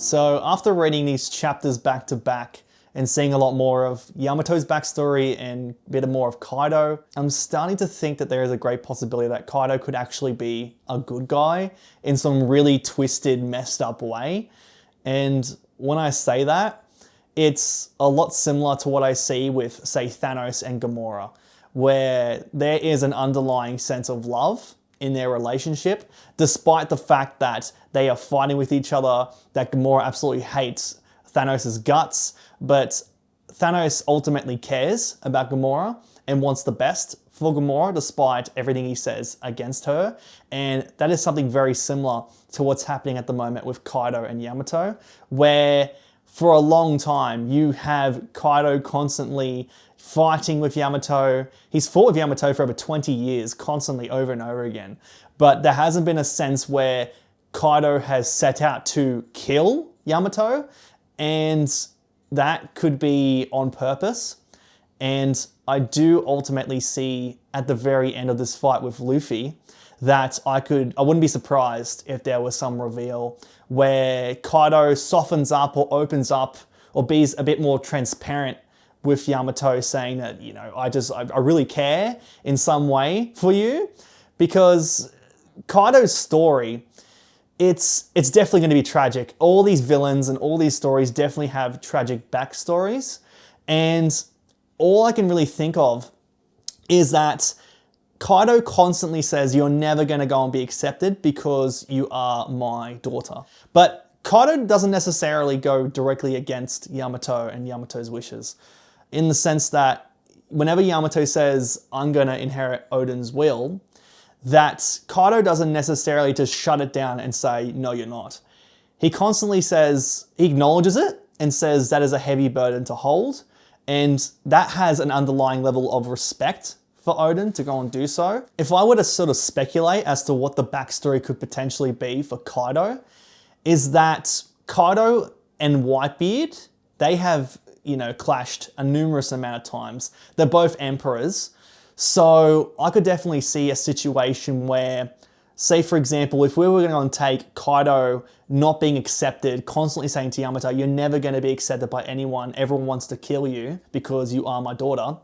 So after reading these chapters back to back and seeing a lot more of Yamato's backstory and a bit more of Kaido, I'm starting to think that there is a great possibility that Kaido could actually be a good guy in some really twisted, messed up way. And when I say that, it's a lot similar to what I see with, say, Thanos and Gamora, where there is an underlying sense of love in their relationship, despite the fact that they are fighting with each other, that Gamora absolutely hates Thanos' guts, but Thanos ultimately cares about Gamora and wants the best for Gamora despite everything he says against her. And that is something very similar to what's happening at the moment with Kaido and Yamato, where for a long time you have Kaido constantly fighting with Yamato. He's fought with Yamato for over 20 years, constantly over and over again. But there hasn't been a sense where Kaido has set out to kill Yamato, and that could be on purpose. And I do ultimately see at the very end of this fight with Luffy that I wouldn't be surprised if there was some reveal where Kaido softens up or opens up or be a bit more transparent with Yamato, saying that, you know, I really care in some way for you, because Kaido's story, it's definitely going to be tragic. All these villains and all these stories definitely have tragic backstories, and all I can really think of is that Kaido constantly says, you're never going to go and be accepted because you are my daughter. But Kaido doesn't necessarily go directly against Yamato and Yamato's wishes, in the sense that whenever Yamato says, I'm going to inherit Odin's will, that Kaido doesn't necessarily just shut it down and say, no, you're not. He constantly says, he acknowledges it and says that is a heavy burden to hold. And that has an underlying level of respect for Odin to go and do so. If I were to sort of speculate as to what the backstory could potentially be for Kaido, is that Kaido and Whitebeard, they have, you know, clashed a numerous amount of times. They're both emperors. So I could definitely see a situation where, say for example, if we were going to take Kaido not being accepted, constantly saying to Yamato, you're never going to be accepted by anyone, everyone wants to kill you because you are my daughter.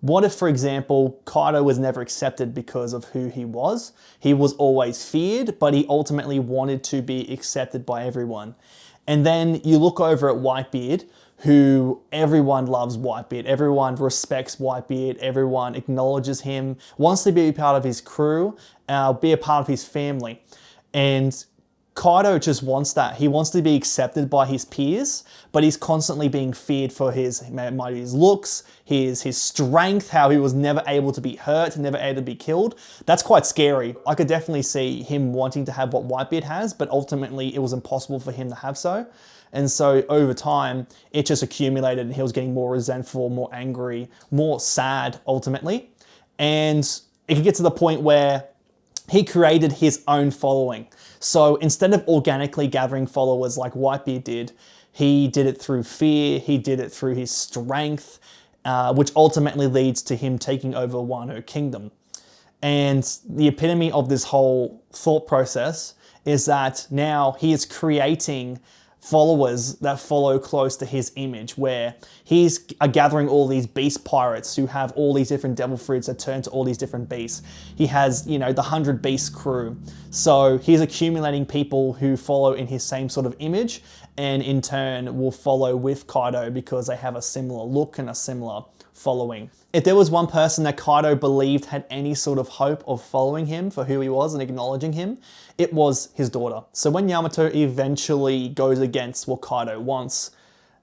What if, for example, Kaido was never accepted because of who he was? He was always feared, but he ultimately wanted to be accepted by everyone. And then you look over at Whitebeard, who everyone loves Whitebeard, everyone respects Whitebeard, everyone acknowledges him, wants to be a part of his crew, be a part of his family. And Kaido just wants that. He wants to be accepted by his peers, but he's constantly being feared for his looks, his strength, how he was never able to be hurt, never able to be killed. That's quite scary. I could definitely see him wanting to have what Whitebeard has, but ultimately it was impossible for him to have so. And so over time, it just accumulated and he was getting more resentful, more angry, more sad ultimately. And it could get to the point where he created his own following. So instead of organically gathering followers like Whitebeard did, he did it through fear, he did it through his strength, which ultimately leads to him taking over Wano Kingdom. And the epitome of this whole thought process is that now he is creating followers that follow close to his image, where he's gathering all these beast pirates who have all these different devil fruits that turn to all these different beasts. He has, you know, the 100 Beast crew. So he's accumulating people who follow in his same sort of image, and in turn will follow with Kaido because they have a similar look and a similar following. If there was one person that Kaido believed had any sort of hope of following him for who he was and acknowledging him, it was his daughter. So when Yamato eventually goes against what Kaido wants,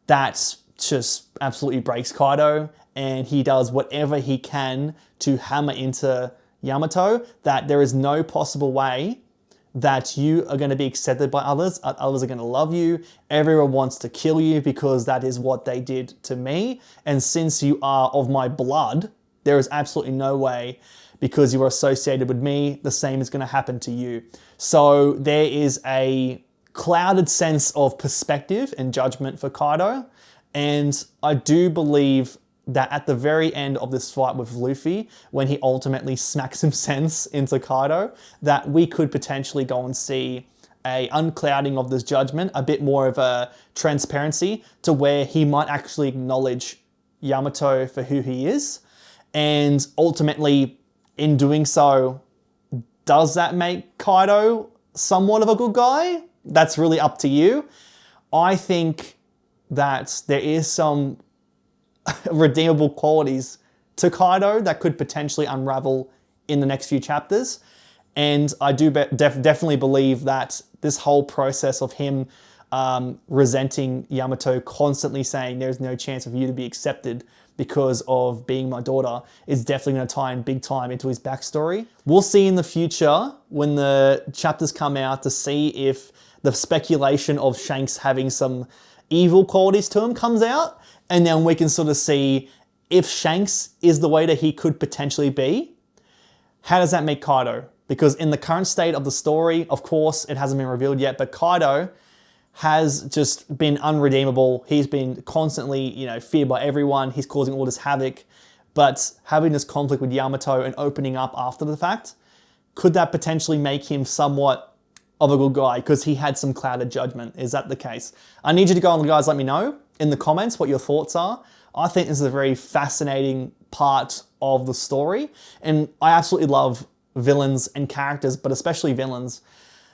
that just absolutely breaks Kaido, and he does whatever he can to hammer into Yamato that there is no possible way that you are going to be accepted by others. Others are going to love you. Everyone wants to kill you because that is what they did to me. And since you are of my blood, there is absolutely no way, because you are associated with me, the same is going to happen to you. So there is a clouded sense of perspective and judgment for Kaido. And I do believe that at the very end of this fight with Luffy, when he ultimately smacks some sense into Kaido, that we could potentially go and see a unclouding of this judgment, a bit more of a transparency to where he might actually acknowledge Yamato for who he is. And ultimately, in doing so, does that make Kaido somewhat of a good guy? That's really up to you. I think that there is some redeemable qualities to Kaido that could potentially unravel in the next few chapters. And I do definitely believe that this whole process of him resenting Yamato, constantly saying there's no chance of you to be accepted because of being my daughter, is definitely going to tie in big time into his backstory. We'll see in the future when the chapters come out to see if the speculation of Shanks having some evil qualities to him comes out, and then we can sort of see if Shanks is the way that he could potentially be. How does that make Kaido? Because in the current state of the story, of course, it hasn't been revealed yet, but Kaido has just been unredeemable. He's been constantly, feared by everyone. He's causing all this havoc. But having this conflict with Yamato and opening up after the fact, could that potentially make him somewhat of a good guy? Because he had some clouded judgment. Is that the case? I need you to go on, guys, let me know in the comments what your thoughts are. I think this is a very fascinating part of the story. And I absolutely love villains and characters, but especially villains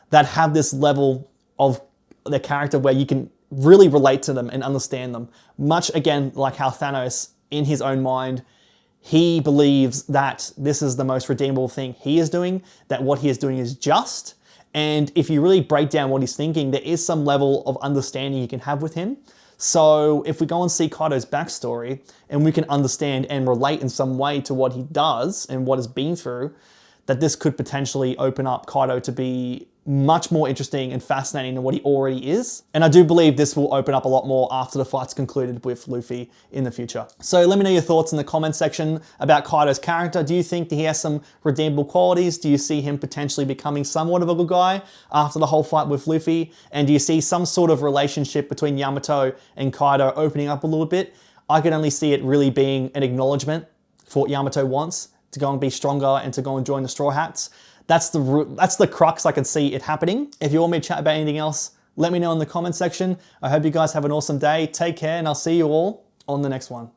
that have this level of their character where you can really relate to them and understand them. Much again, like how Thanos, in his own mind, he believes that this is the most redeemable thing he is doing, that what he is doing is just. And if you really break down what he's thinking, there is some level of understanding you can have with him. So if we go and see Kaido's backstory and we can understand and relate in some way to what he does and what he's been through, that this could potentially open up Kaido to be much more interesting and fascinating than what he already is. And I do believe this will open up a lot more after the fight's concluded with Luffy in the future. So let me know your thoughts in the comment section about Kaido's character. Do you think that he has some redeemable qualities? Do you see him potentially becoming somewhat of a good guy after the whole fight with Luffy? And do you see some sort of relationship between Yamato and Kaido opening up a little bit? I can only see it really being an acknowledgement for what Yamato wants, to go and be stronger and to go and join the Straw Hats. That's the crux I can see it happening. If you want me to chat about anything else, let me know in the comment section. I hope you guys have an awesome day. Take care, and I'll see you all on the next one.